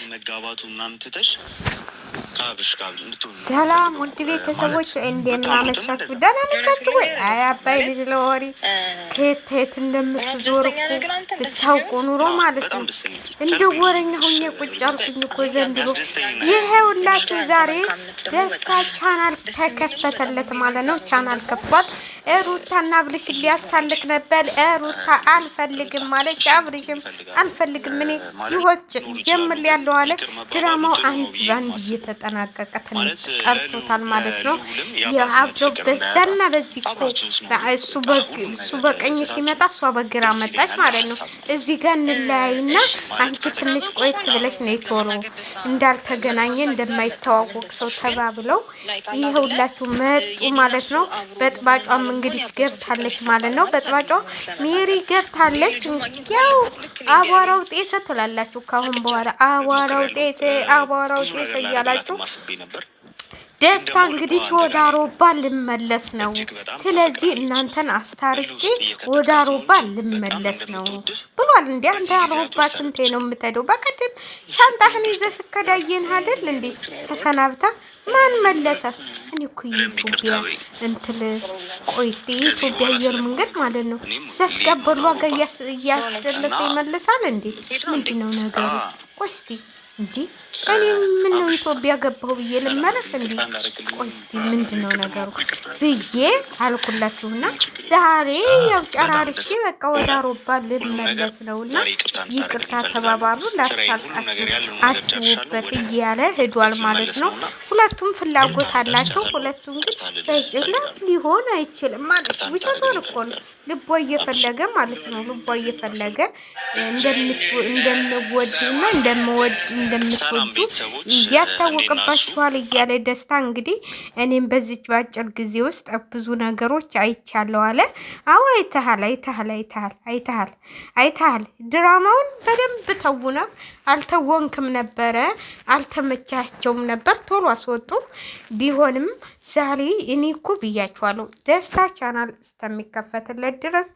መጋባቱ ምናምን ትተሽ ካብሽ ጋር እንድትሆን ሰላም ውድ ቤተሰቦች እንደምን አመሻችሁ? ደህና ናችሁ ወይ? አይ አባይ ልጅ ለወሬ ከየት እንደምትዞር ብታውቁ ኑሮ ማለት ነው። እንደ ወሬኛ ሆኜ ቁጭ አልኩኝ እኮ ዘንድሮ። ይሄውላችሁ ዛሬ ደስታ ቻናል ተከፈተለት ማለት ነው። ቻናል ከፍቷል። ሩታና አብርሽ ሊያስታልቅ ነበር። ሩታ አልፈልግም ማለች፣ አብርሽም አልፈልግም እኔ ይወጭ ጀምር ያለው አለ። ድራማው አንድ ባንድ እየተጠናቀቀ ትንሽ ቀርቶታል ማለት ነው። የአብዶ በዛና በዚህ እኮ እሱ በቀኝ ሲመጣ እሷ በግራ መጣች ማለት ነው። እዚህ ጋር እንለያይና አንቺ ትንሽ ቆይት ብለሽ ነው ቶሎ እንዳልተገናኘ እንደማይተዋወቅ ሰው ተባብለው ይኸውላችሁ መጡ ማለት ነው። በጥባጯም እንግዲህ ገብታለች ማለት ነው። በጥባጯ ሜሪ ገብታለች። ያው አቧራው ጤሰ ትላላችሁ ካሁን በኋላ አቧራው ጤሰ እያላችሁ ደስታ እንግዲህ ወደ አውሮፓ ልመለስ ነው። ስለዚህ እናንተን አስታርቄ ወደ አውሮፓ ልመለስ ነው ብሏል። እንዴ አንተ አውሮፓ ስንቴ ነው የምትሄደው? በቀደም ሻንጣህን ይዘህ ስከዳየን አይደል እንዴ ተሰናብታ ማን መለሰ? እኔ እኮ ኢትዮጵያ እንትል ቆይስቲ ኢትዮጵያ አየር መንገድ ማለት ነው ሲያስቀበሉ ጋር እያስደለሰ ይመልሳል እንዴ? ምንድነው ነገሩ? ቆይስቲ እንዴ እኔ ምን ነው ኢትዮጵያ ገባሁ ብዬ ልመለስ እንዴ? ቆይስቲ ምንድነው ነገሩ ብዬ አልኩላችሁና ዛሬ ያው ጨራርሼ በቃ ወደ አውሮፓ ልመለስ ነውና ይቅርታ ተባባሉ። ላስታርቃችሁ አስቡበት እያለ ሄዷል ማለት ነው። ሁለቱም ፍላጎት አላቸው። ሁለቱም ግን በጭላስ ሊሆን አይችልም ማለት ነው። ውሸቷን እኮ ነው ልቧ እየፈለገ ማለት ነው። ልቧ እየፈለገ እንደምወድና እንደምትወዱ ያስታወቅባችኋል እያለ ደስታ እንግዲህ እኔም በዚች ባጭር ጊዜ ውስጥ ብዙ ነገሮች አይቻለሁ አለ። አዎ አይተሃል። ድራማውን በደንብ ተውነው አልተወንክም ነበረ፣ አልተመቻቸውም ነበር፣ ቶሎ አስወጡ። ቢሆንም ዛሬ እኔ እኮ ብያችኋለሁ ደስታ ቻናል እስከሚከፈትለት ድረስ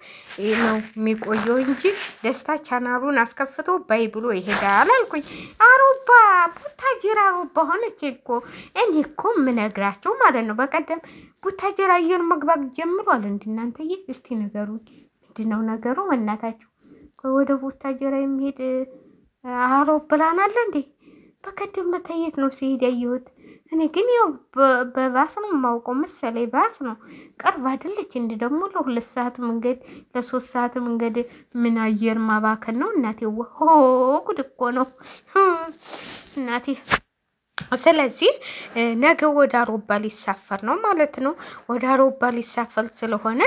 ነው የሚቆየው እንጂ ደስታ ቻናሉን አስከፍቶ ባይ ብሎ ይሄዳል አልኩኝ። አውሮፓ ቡታጅራ አውሮፓ ሆነች እኮ እኔ እኮ የምነግራቸው ማለት ነው። በቀደም ቡታጅራ አየር መግባት ጀምሯል። እናንተዬ እስቲ ንገሩኝ፣ ምንድነው ነገሩ? እናታችሁ ወደ ቡታጅራ የሚሄድ አውሮፕላን አለ እንዴ? በቀደም ለታየት ነው ሲሄድ ያየሁት። እኔ ግን ያው በባስ ነው የማውቀው መሰለኝ። ባስ ነው ቅርብ አይደለች እንዴ? ደግሞ ለ2 ሰዓት መንገድ ለ3 ሰዓት መንገድ ምን አየር ማባከን ነው እናቴ? ሆ ጉድ እኮ ነው እናቴ። ስለዚህ ነገ ወደ አውሮፓ ሊሳፈር ነው ማለት ነው። ወደ አውሮፓ ሊሳፈር ስለሆነ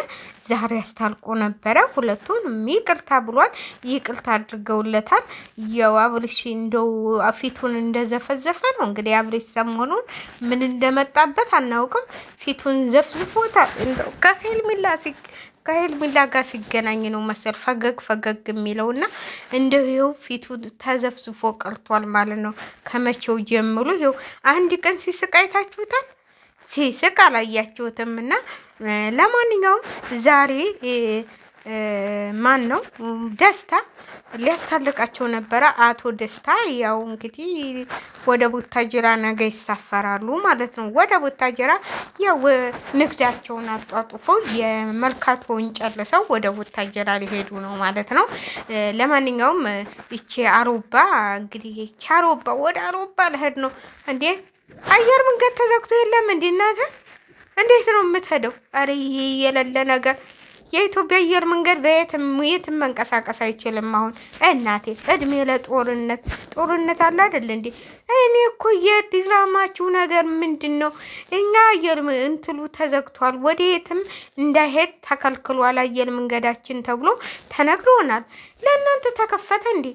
ዛሬ አስታልቆ ነበረ። ሁለቱን ይቅርታ ብሏል። ይቅርታ አድርገውለታል። ያው አብርሽ እንደው ፊቱን እንደዘፈዘፈ ነው እንግዲህ። አብርሽ ሰሞኑን ምን እንደመጣበት አናውቅም። ፊቱን ዘፍዝፎታል። እንደው ከሄርሜላ ጋር ሲገናኝ ነው መሰል ፈገግ የሚለውና እንደው ይኸው ፊቱ ተዘፍዝፎ ቀርቷል ማለት ነው። ከመቼው ጀምሮ ይኸው አንድ ቀን ሲስቅ አይታችሁታል? ሲስቅ አላያችሁትም? እና ለማንኛውም ዛሬ ማን ነው ደስታ ሊያስታልቃቸው ነበረ። አቶ ደስታ ያው እንግዲህ ወደ ቡታጅራ ነገ ይሳፈራሉ ማለት ነው። ወደ ቡታጅራ ያው ንግዳቸውን አጧጡፎ የመርካቶውን ጨርሰው ወደ ቡታጅራ ሊሄዱ ነው ማለት ነው። ለማንኛውም ይቺ አውሮፓ እንግዲህ ይቺ አውሮፓ ወደ አውሮፓ ልሄድ ነው እንዴ? አየር መንገድ ተዘግቶ የለም እንዴ እናንተ? እንዴት ነው የምትሄደው? አረ ይሄ የሌለ ነገር የኢትዮጵያ አየር መንገድ የትም መንቀሳቀስ አይችልም። አሁን እናቴ እድሜ ለጦርነት አለ አይደል እንዴ? እኔ እኮ የድራማችሁ ነገር ምንድን ነው? እኛ አየር እንትሉ ተዘግቷል፣ ወደ የትም እንዳይሄድ ተከልክሏል አየር መንገዳችን ተብሎ ተነግሮናል። ለእናንተ ተከፈተ እንዴ?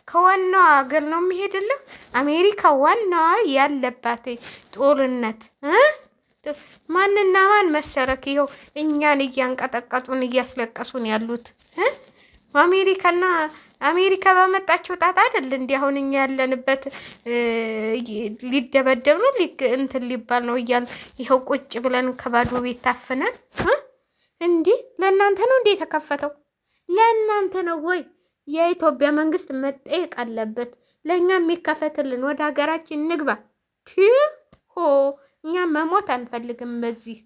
ከዋናዋ ሀገር ነው የሚሄድልህ። አሜሪካ ዋናዋ ያለባት ጦርነት ማንና ማን መሰረክ? ይኸው እኛን እያንቀጠቀጡን እያስለቀሱን ያሉት አሜሪካ ባመጣቸው ጣጣ አይደል እንዴ? አሁን እኛ ያለንበት ሊደበደብ ነው እንትን ሊባል ነው እያል ይኸው ቁጭ ብለን ከባዶ ቤት ታፍነን እንዴ? ለእናንተ ነው እንዴ የተከፈተው? ለእናንተ ነው ወይ? የኢትዮጵያ መንግስት መጠየቅ አለበት። ለእኛ የሚከፈትልን ወደ ሀገራችን ንግባ። ሆ እኛ መሞት አንፈልግም በዚህ።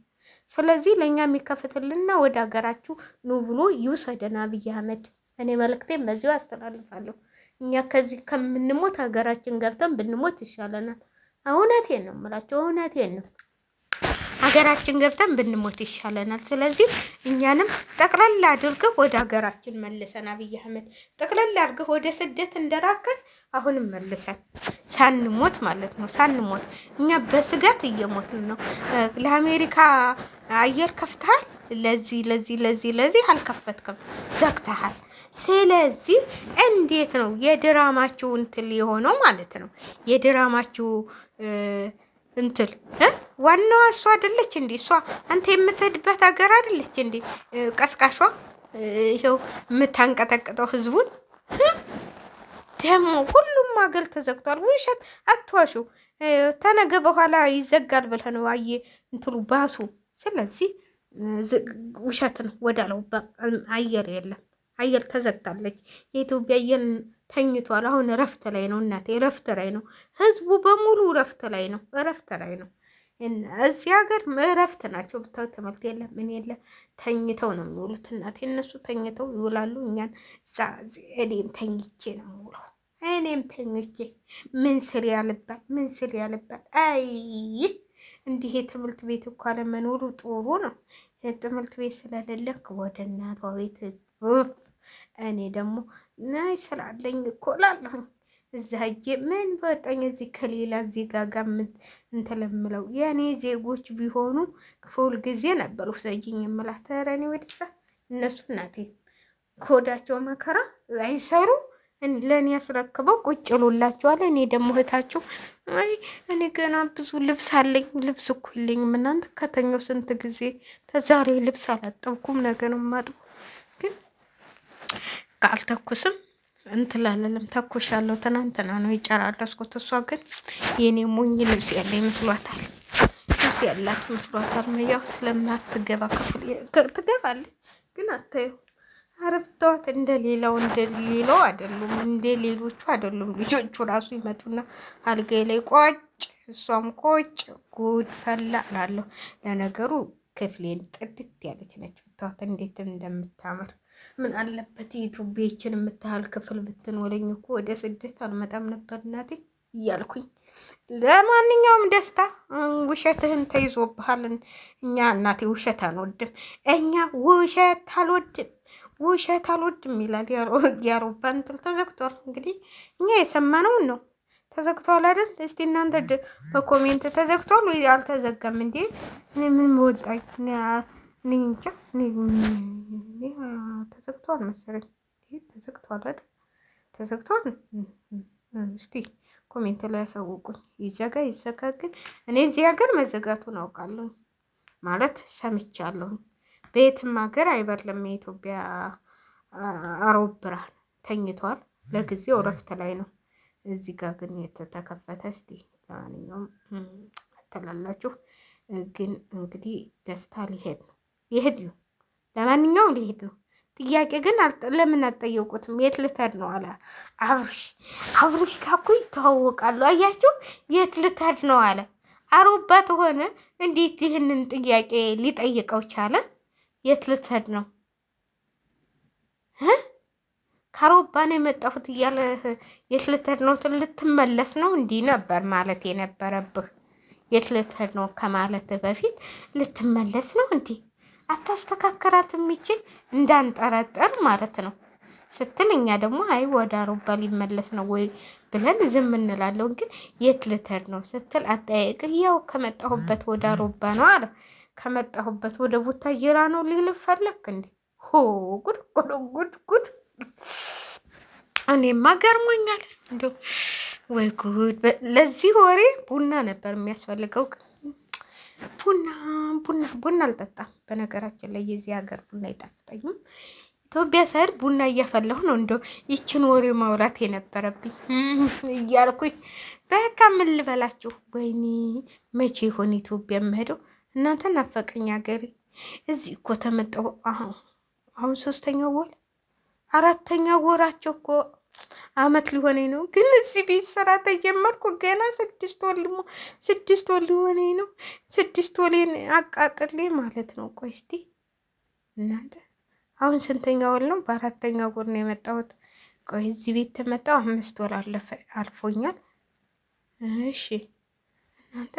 ስለዚህ ለእኛ የሚከፈትልና ወደ ሀገራችሁ ኑ ብሎ ይውሰደን አብይ አህመድ። እኔ መልእክቴን በዚሁ አስተላልፋለሁ። እኛ ከዚህ ከምንሞት ሀገራችን ገብተን ብንሞት ይሻለናል። እውነቴን ነው የምላቸው፣ እውነቴን ነው። ሀገራችን ገብተን ብንሞት ይሻለናል። ስለዚህ እኛንም ጠቅላላ አድርገህ ወደ ሀገራችን መልሰን አብይ አህመድ ጠቅላላ አድርገህ ወደ ስደት እንደራከን አሁንም መልሰን ሳንሞት ማለት ነው። ሳንሞት እኛ በስጋት እየሞትን ነው። ለአሜሪካ አየር ከፍተሃል፣ ለዚህ አልከፈትክም፣ ዘግተሃል። ስለዚህ እንዴት ነው የድራማችሁ እንትል የሆነው ማለት ነው? የድራማችሁ እንትል ዋናዋ እሷ አይደለች እንዴ? እሷ አንተ የምትሄድበት ሀገር አይደለች እንዴ? ቀስቃሿ ይኸው የምታንቀጠቅጠው ህዝቡን ደግሞ ሁሉም ሀገር ተዘግቷል። ውሸት አትዋሹ። ተነገ በኋላ ይዘጋል ብለህ ነው አየ እንትሉ ባሱ። ስለዚህ ውሸት ነው ወዳለው አየር የለም። አየር ተዘግታለች። የኢትዮጵያ አየር ተኝቷል። አሁን እረፍት ላይ ነው እናቴ፣ እረፍት ላይ ነው። ህዝቡ በሙሉ እረፍት ላይ ነው፣ እረፍት ላይ ነው። እዚህ ሀገር እረፍት ናቸው። ብታው ትምህርት የለም ምን የለ፣ ተኝተው ነው የሚውሉት እናቴ። እነሱ ተኝተው ይውላሉ። እኛን እኔም ተኝቼ ነው የምውለው። እኔም ተኝቼ ምን ስል ያልባል፣ ምን ስል ያልባል። አይ እንዲህ የትምህርት ቤት እኮ አለመኖሩ ጥሩ ነው። የትምህርት ቤት ስለሌለክ ወደ እናቷ ቤት እኔ ደግሞ ናይ ስላለኝ እኮ እላለሁኝ። እዛ ሂጅ ምን በጠኝ እዚህ ከሌላ እዚህ ጋጋ እንትለምለው የእኔ ዜጎች ቢሆኑ ክፉል ጊዜ ነበር ውሰጂኝ የምላት። ኧረ እኔ ወደዛ እነሱ እናቴ ከወዳቸው መከራ አይሰሩ ለእኔ ያስረክበው ቁጭ ሉላቸዋል። እኔ ደግሞ እህታቸው አይ እኔ ገና ብዙ ልብስ አለኝ፣ ልብስ እኮ የለኝም እናንተ። ከተኛው ስንት ጊዜ ተዛሬ ልብስ አላጠብኩም፣ ነገ ነው የማጥበው። ግን ካልተኩስም እንትላለለም ተኩሻለሁ። ትናንትና ነው የጨራረስኩት። እሷ ግን የኔ ሞኝ ልብስ ያለ ይመስሏታል፣ ልብስ ያላት መስሏታል። ያው ስለማትገባ ክፍል ትገባለች፣ ግን አታየው። አረብተዋት እንደሌላው አይደሉም፣ እንደ ሌሎቹ አይደሉም። ልጆቹ ራሱ ይመጡና አልጋይ ላይ ቆጭ፣ እሷም ቆጭ። ጉድ ፈላ እላለሁ። ለነገሩ ክፍሌን ጥድት ያለች ነች። ብታዋት እንዴት እንደምታምር ምን አለበት የኢትዮጵያችን የምታህል ክፍል ብትኖረኝ እኮ ወደ ስደት አልመጣም ነበር እናቴ እያልኩኝ። ለማንኛውም ደስታ ውሸትህን ተይዞብሃል። እኛ እናቴ ውሸት አንወድም፣ እኛ ውሸት አልወድም ይላል። ያሮባ እንትን ተዘግቷል። እንግዲህ እኛ የሰማነውን ነው። ተዘግቷል አይደል? እስቲ እናንተ በኮሜንት ተዘግቷል ወይ አልተዘጋም እንዴ? ምን ወጣኝ እንጃ። ተዘግቷል መሰለኝ። ተዘግቷል አይደል? ተዘግቷል። እስቲ ኮሜንት ላይ ያሳውቁኝ። ይዘጋ ግን እኔ እዚህ ሀገር መዘጋቱን አውቃለሁ ማለት ሰምቻለሁ። በየትም ሀገር አይበለም። የኢትዮጵያ አውሮፕላን ተኝቷል። ለጊዜው እረፍት ላይ ነው። እዚህ ጋር ግን የተከፈተ። እስቲ ለማንኛውም ተላላችሁ ግን እንግዲህ ደስታ ሊሄድ ነው። ለማንኛውም ሊሄድ ነው። ጥያቄ ግን ለምን አትጠየቁትም? የት ልትሄድ ነው አለ አብርሽ ካኩ ይተዋወቃሉ። አያችሁ የት ልትሄድ ነው አለ። አሮባት ሆነ እንዴት ይህንን ጥያቄ ሊጠይቀው ቻለ? የት ልትሄድ ነው? ከአውሮፓን የመጣሁት እያለ የት ልትሄድ ነው? ልትመለስ ነው? እንዲህ ነበር ማለት የነበረብህ። የት ልትሄድ ነው ከማለት በፊት ልትመለስ ነው እንዲህ አታስተካከራት የሚችል እንዳንጠረጠር ማለት ነው ስትል፣ እኛ ደግሞ አይ ወደ አውሮፓ ሊመለስ ነው ወይ ብለን ዝም እንላለን። ግን የት ልትሄድ ነው ስትል አጠያየቅህ ያው ከመጣሁበት ወደ አውሮፓ ነው አለ። ከመጣሁበት ወደ ቡታጅራ ነው ሊልህ ፈለክ እንዴ? ሆ ጉድ! እኔማ ገርሞኛል። እንደው ወይ ጉድ! ለዚህ ወሬ ቡና ነበር የሚያስፈልገው። ቡና አልጠጣም። በነገራችን ላይ የዚህ ሀገር ቡና አይጣፍጠኝም። ኢትዮጵያ ስሄድ ቡና እያፈላሁ ነው። እንደው ይችን ወሬ ማውራት የነበረብኝ እያልኩኝ በቃ ምን ልበላችሁ። ወይኔ መቼ ይሆን ኢትዮጵያ የምሄደው? እናንተ ናፈቀኝ ሀገሬ። እዚህ እኮ ተመጣሁ አሁን 3ኛው ወር 4ኛ ወራቸው እኮ አመት ሊሆነኝ ነው። ግን እዚህ ቤት ስራ ተጀመርኩ ገና 6 ወር ሊሆነኝ ነው። 6 ወሬን አቃጥሌ ማለት ነው። ቆይ እስቲ እናንተ አሁን ስንተኛ ወር ነው? በ4ኛ ወር ነው የመጣሁት። ቆይ እዚህ ቤት ተመጣሁ 5 ወር አልፎኛል። እሺ እናንተ